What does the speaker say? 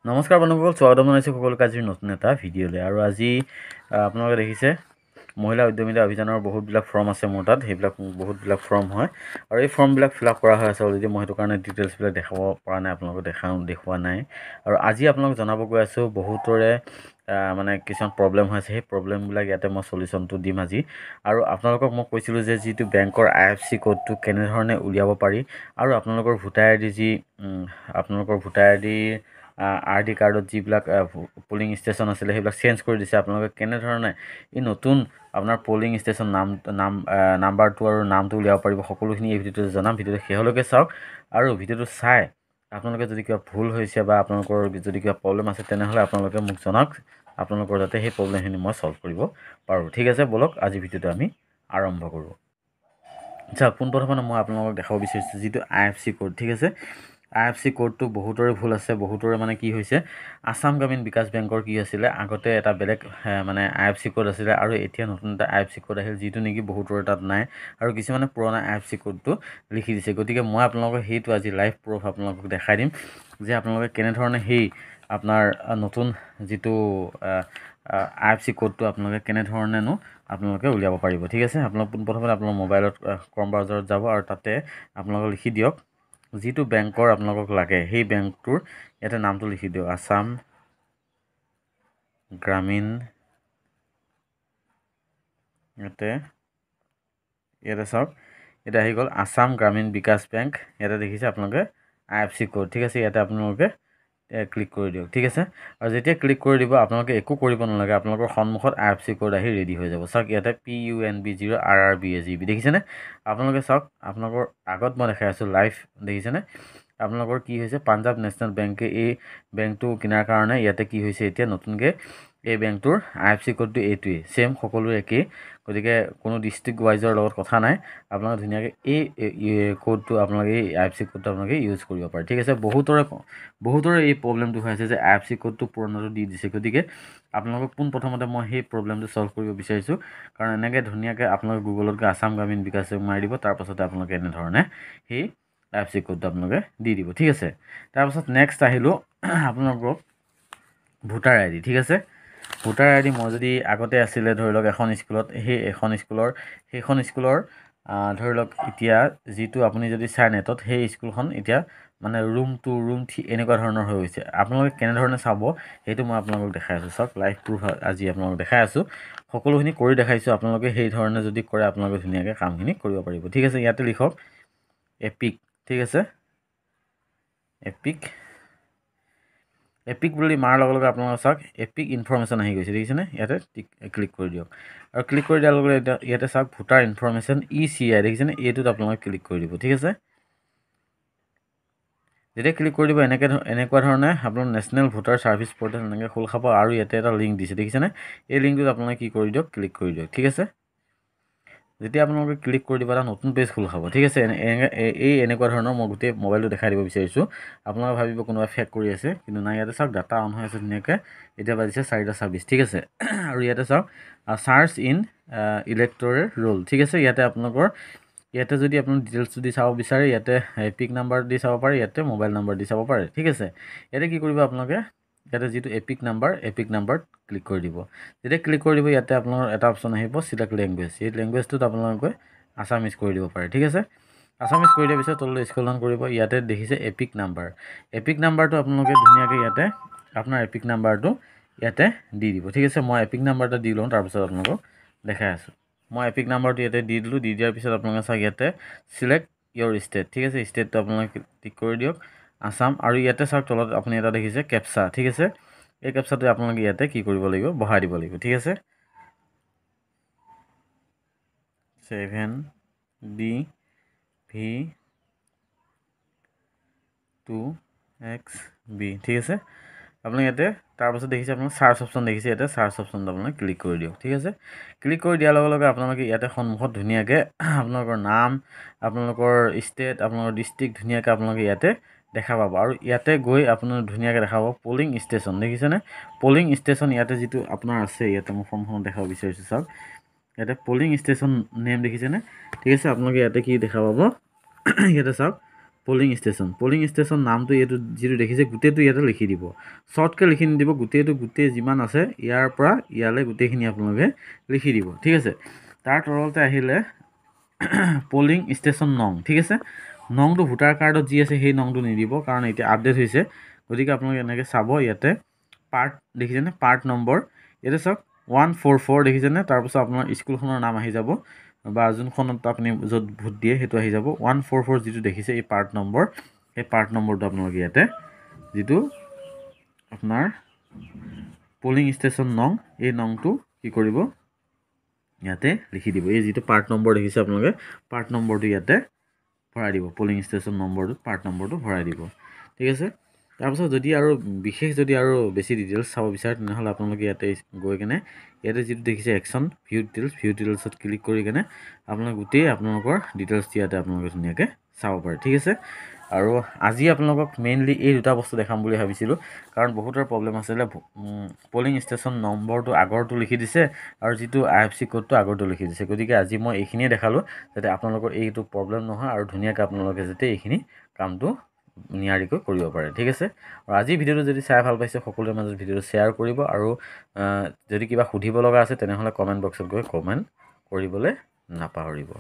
নমস্কাৰ বন্ধুসকল, স্বাগতম জনাইছোঁ সকলোকে আজিৰ নতুন এটা ভিডিঅ'লৈ। আৰু আজি আপোনালোকে দেখিছে মহিলা উদ্যমিতা অভিযানৰ বহুতবিলাক ফৰ্ম আছে মোৰ তাত। সেইবিলাক বহুতবিলাক ফৰ্ম হয় আৰু এই ফৰ্মবিলাক ফিল আপ কৰা হৈ আছে অলৰেডি। মই সেইটো কাৰণে ডিটেইলছবিলাক দেখাব পৰা নাই, আপোনালোকক দেখুওৱা নাই। আৰু আজি আপোনালোক জনাব গৈ আছোঁ বহুতৰে মানে কিছুমান প্ৰব্লেম হৈ আছে। সেই প্ৰব্লেমবিলাক ইয়াতে মই চলিউশ্যনটো দিম আজি। আৰু আপোনালোকক মই কৈছিলোঁ যে যিটো বেংকৰ IFSC কোডটো কেনেধৰণে উলিয়াব পাৰি আৰু আপোনালোকৰ ভোটাৰ আই ডি আপোনালোকৰ ভোটাৰ আই ডিৰ RD কাৰ্ডত যিবিলাক পলিং ষ্টেচন আছিলে সেইবিলাক চেঞ্জ কৰি দিছে। আপোনালোকে কেনেধৰণে এই নতুন আপোনাৰ পলিং ষ্টেচন নাম্বাৰটো আৰু নামটো উলিয়াব পাৰিব, সকলোখিনি এই ভিডিঅ'টো জনাম। ভিডিঅ'টো শেহলৈকে চাওক আৰু ভিডিঅ'টো চাই আপোনালোকে যদি কিবা ভুল হৈছে বা আপোনালোকৰ যদি কিবা প্ৰব্লেম আছে তেনেহ'লে আপোনালোকে মোক জনাওক, আপোনালোকৰ যাতে সেই প্ৰব্লেমখিনি মই ছল্ভ কৰিব পাৰোঁ। ঠিক আছে, ব'লক আজি ভিডিঅ'টো আমি আৰম্ভ কৰোঁ। আচ্ছা, পোনপ্ৰথমে মই আপোনালোকক দেখাব বিচাৰিছোঁ যিটো IFSC কোড। ঠিক আছে, IFSC কোডটো বহুতৰে ভুল আছে। বহুতৰে মানে কি হৈছে, আসাম গ্ৰামীণ বিকাশ বেংকৰ কি আছিলে আগতে এটা বেলেগ মানে IFSC কোড আছিলে আৰু এতিয়া নতুন এটা IFSC কোড আহিল, যিটো নেকি বহুতৰে তাত নাই আৰু কিছুমানে পুৰণা IFSC কোডটো লিখি দিছে। গতিকে মই আপোনালোকক সেইটো আজি লাইভ প্ৰুফ আপোনালোকক দেখাই দিম যে আপোনালোকে কেনেধৰণে সেই আপোনাৰ নতুন যিটো IFSC কোডটো আপোনালোকে কেনেধৰণেনো আপোনালোকে উলিয়াব পাৰিব। ঠিক আছে, আপোনালোক পোনপ্ৰথমে আপোনাৰ মোবাইলত ক্ৰম ব্ৰাউজাৰত যাব আৰু তাতে আপোনালোকে লিখি দিয়ক যিটো বেংকৰ আপোনালোকক লাগে সেই বেংকটোৰ ইয়াতে নামটো লিখি দিয়ক, আসাম গ্ৰামীণ। ইয়াতে চাওক, এতিয়া আহি গ'ল আসাম গ্ৰামীণ বিকাশ বেংক। ইয়াতে দেখিছে আপোনালোকে IFSC কোড। ঠিক আছে, ইয়াতে আপোনালোকে ক্লিক কৰি দিয়ক। ঠিক আছে, আৰু যেতিয়া ক্লিক কৰি দিব আপোনালোকে একো কৰিব নালাগে, আপোনালোকৰ সন্মুখত IFSC কোড আহি ৰেডি হৈ যাব। চাওক ইয়াতে PUNB0RRBAGB দেখিছেনে? আপোনালোকে চাওক, আপোনালোকৰ আগত মই দেখাই আছোঁ লাইভ, দেখিছেনে? আপোনালোকৰ কি হৈছে, পাঞ্জাৱ নেশ্যনেল বেংকে এই বেংকটো কিনাৰ কাৰণে ইয়াতে কি হৈছে, এতিয়া নতুনকৈ এই বেংকটোৰ IFSC কোডটো এইটোৱেই, ছেম সকলোৰে একেই। গতিকে কোনো ডিষ্ট্ৰিক্ট ৱাইজৰ লগত কথা নাই, আপোনালোকে ধুনীয়াকৈ এই কোডটো আপোনালোকে এই IFSC কোডটো আপোনালোকে ইউজ কৰিব পাৰে। ঠিক আছে, বহুতৰে এই প্ৰব্লেমটো হৈ আছে যে IFSC কোডটো পুৰণাটো দি দিছে। গতিকে আপোনালোকক পোনপ্ৰথমতে মই সেই প্ৰব্লেমটো ছল্ভ কৰিব বিচাৰিছোঁ, কাৰণ এনেকৈ ধুনীয়াকৈ আপোনালোকে গুগলত গৈ আসাম গ্ৰামীণ বিকাশ মাৰি দিব, তাৰপাছতে আপোনালোকে এনেধৰণে সেই IFSC কোডটো আপোনালোকে দি দিব। ঠিক আছে, তাৰপাছত নেক্সট আহিলোঁ আপোনালোকক ভোটাৰ আই ডি। ঠিক আছে, ভোটাৰ আই ডি মই যদি আগতে আছিলে ধৰি লওক এখন স্কুলত, সেইখন স্কুলৰ ধৰি লওক এতিয়া যিটো আপুনি যদি চাই নেটত, সেই স্কুলখন এতিয়া মানে ৰুম 2 ৰুম 3 এনেকুৱা ধৰণৰ হৈ গৈছে। আপোনালোকে কেনেধৰণে চাব সেইটো মই আপোনালোকক দেখাই আছোঁ। চাওক লাইভ প্ৰুফ আজি আপোনালোকক দেখাই আছোঁ, সকলোখিনি কৰি দেখাইছোঁ। আপোনালোকে সেই ধৰণে যদি কৰে আপোনালোকে ধুনীয়াকৈ কামখিনি কৰিব পাৰিব। ঠিক আছে, ইয়াতে লিখক এপিক। ঠিক আছে, এপিক বুলি মাৰাৰ লগে লগে আপোনালোকে চাওক এপিক ইনফৰ্মেশ্যন আহি গৈছে, দেখিছেনে? ইয়াতে ক্লিক কৰি দিয়ক আৰু ক্লিক কৰি দিয়াৰ লগে লগে ইয়াতে চাওক ভোটাৰ ইনফৰ্মেশ্যন ECI, দেখিছেনে? এইটোত আপোনালোকে ক্লিক কৰি দিব। ঠিক আছে, যেতিয়া ক্লিক কৰি দিব এনেকুৱা ধৰণে আপোনাৰ নেশ্যনেল ভোটাৰ ছাৰ্ভিচ পৰ্টেল এনেকৈ খোল খাব আৰু ইয়াতে এটা লিংক দিছে, দেখিছেনে? এই লিংকটোত আপোনালোকে কি কৰি দিয়ক, ক্লিক কৰি দিয়ক। ঠিক আছে, যেতিয়া আপোনালোকে ক্লিক কৰি দিব এটা নতুন পেজ খোল খাব। ঠিক আছে, এনেকুৱা ধৰণৰ মই গোটেই মোবাইলটো দেখাই দিব বিচাৰিছোঁ। আপোনালোকে ভাবিব কোনোবাই ফেক কৰি আছে, কিন্তু নাই। ইয়াতে চাওক ডাটা অন হৈ আছে ধুনীয়াকৈ, এতিয়া বাজিছে 4:26। ঠিক আছে, আৰু ইয়াতে চাওক চাৰ্চ ইন ইলেক্ট'ৰেল ৰোল। ঠিক আছে, ইয়াতে আপোনালোকৰ ইয়াতে যদি আপুনি ডিটেইলছ যদি চাব বিচাৰে ইয়াতে এপিক নাম্বাৰ দি চাব পাৰে, ইয়াতে মোবাইল নাম্বাৰ দি চাব পাৰে। ঠিক আছে, ইয়াতে কি কৰিব আপোনালোকে, ইয়াতে যিটো এপিক নাম্বাৰত ক্লিক কৰি দিব। যেতিয়া ক্লিক কৰি দিব ইয়াতে আপোনালোকৰ এটা অপশ্যন আহিব চিলেক্ট লেংগুৱেজ। এই লেংগুৱেজটোত আপোনালোকে আছামিজ কৰি দিব পাৰে। ঠিক আছে, আছামিজ কৰি দিয়াৰ পিছত তললৈ স্ক্ৰল ডাউন কৰিব, ইয়াতে দেখিছে এপিক নাম্বাৰটো আপোনালোকে ধুনীয়াকৈ ইয়াতে আপোনাৰ এপিক নাম্বাৰটো ইয়াতে দি দিব। ঠিক আছে, মই এপিক নাম্বাৰ এটা দি লওঁ, তাৰপিছত আপোনালোকক দেখাই আছোঁ। মই এপিক নাম্বাৰটো ইয়াতে দি দিলোঁ। দি দিয়াৰ পিছত আপোনালোকে চাওক ইয়াতে চিলেক্ট ইয়ৰ ষ্টেট। ঠিক আছে, ষ্টেটটো আপোনালোকে টিক কৰি দিয়ক আছাম, আৰু ইয়াতে চাওক তলত আপুনি এটা দেখিছে কেপচা। ঠিক আছে, এই কেপচাটো আপোনালোকে ইয়াতে কি কৰিব লাগিব, বহাই দিব লাগিব। ঠিক আছে, 7DV2XB। ঠিক আছে, আপোনালোকে ইয়াতে তাৰপাছত দেখিছে আপোনালোক চাৰ্চ অপশ্যন দেখিছে, ইয়াতে চাৰ্চ অপশ্যনটো আপোনালোকে ক্লিক কৰি দিয়ক। ঠিক আছে, ক্লিক কৰি দিয়াৰ লগে লগে আপোনালোকে ইয়াতে সন্মুখত ধুনীয়াকৈ আপোনালোকৰ নাম, আপোনালোকৰ ষ্টেট, আপোনালোকৰ ডিষ্ট্ৰিক্ট ধুনীয়াকৈ আপোনালোকে ইয়াতে দেখা পাব। আৰু ইয়াতে গৈ আপোনাৰ ধুনীয়াকৈ দেখা পাব পলিং ষ্টেচন, দেখিছেনে? পলিং ষ্টেচন ইয়াতে যিটো আপোনাৰ আছে, ইয়াতে মই ফৰ্মখনত দেখাব বিচাৰিছোঁ। চাওক ইয়াতে পলিং ষ্টেচন নেম দেখিছেনে? ঠিক আছে, আপোনালোকে ইয়াতে কি দেখা পাব, ইয়াতে চাওক পলিং ষ্টেচন নামটো এইটো যিটো দেখিছে গোটেইটো ইয়াতে লিখি দিব শ্বৰ্টকৈ লিখি নিদিব গোটেই যিমান আছে ইয়াৰ পৰা ইয়ালৈ গোটেইখিনি আপোনালোকে লিখি দিব ঠিক আছে তাৰ তলতে আহিলে পলিং ষ্টেচন নং ঠিক আছে নংটো ভোটাৰ কাৰ্ডত যি আছে সেই নংটো নিদিব কাৰণ এতিয়া আপডেট হৈছে গতিকে আপোনালোকে এনেকৈ চাব ইয়াতে পাৰ্ট দেখিছেনে পাৰ্ট নম্বৰ ইয়াতে চাওক 144 দেখিছেনে তাৰপিছত আপোনাৰ স্কুলখনৰ নাম আহি যাব বা যোনখনত আপুনি য'ত ভোট দিয়ে সেইটো আহি যাব 144 যিটো দেখিছে এই পাৰ্ট নম্বৰ সেই পাৰ্ট নম্বৰটো আপোনালোকে ইয়াতে যিটো আপোনাৰ পলিং ষ্টেচন নং এই নংটো কি কৰিব ইয়াতে লিখি দিব এই যিটো পাৰ্ট নম্বৰ দেখিছে আপোনালোকে পাৰ্ট নম্বৰটো ইয়াতে ভৰাই দিব পলিং ষ্টেচন নম্বৰটো পাৰ্ট নম্বৰটো ভৰাই দিব ঠিক আছে তাৰপিছত যদি আৰু বিশেষ যদি আৰু বেছি ডিটেইলছ চাব বিচাৰে তেনেহ'লে আপোনালোকে ইয়াতে গৈ কেনে ইয়াতে যিটো দেখিছে একশ্যন ভিউ ডিটেইলছত ক্লিক কৰি কেনে আপোনালোকে গোটেই আপোনালোকৰ ডিটেইলছ ইয়াতে আপোনালোকে ধুনীয়াকৈ চাব পাৰে ঠিক আছে আৰু আজি আপোনালোকক মেইনলি এই দুটা বস্তু দেখাম বুলি ভাবিছিলোঁ কাৰণ বহুতৰ প্ৰব্লেম আছিলে পলিং ষ্টেচন নম্বৰটো আগৰটো লিখি দিছে আৰু যিটো IFC কোডটো আগৰটো লিখি দিছে গতিকে আজি মই এইখিনিয়ে দেখালোঁ যাতে আপোনালোকৰ এইটো প্ৰব্লেম নহয় আৰু ধুনীয়াকৈ আপোনালোকে যাতে এইখিনি কামটো নিয়াৰিকৈ কৰিব পাৰে ঠিক আছে আৰু আজি ভিডিঅ'টো যদি চাই ভাল পাইছে সকলোৰে মাজত ভিডিঅ'টো শ্বেয়াৰ কৰিব আৰু যদি কিবা সুধিব লগা আছে তেনেহ'লে কমেণ্ট বক্সত গৈ কমেণ্ট কৰিবলৈ নাপাহৰিব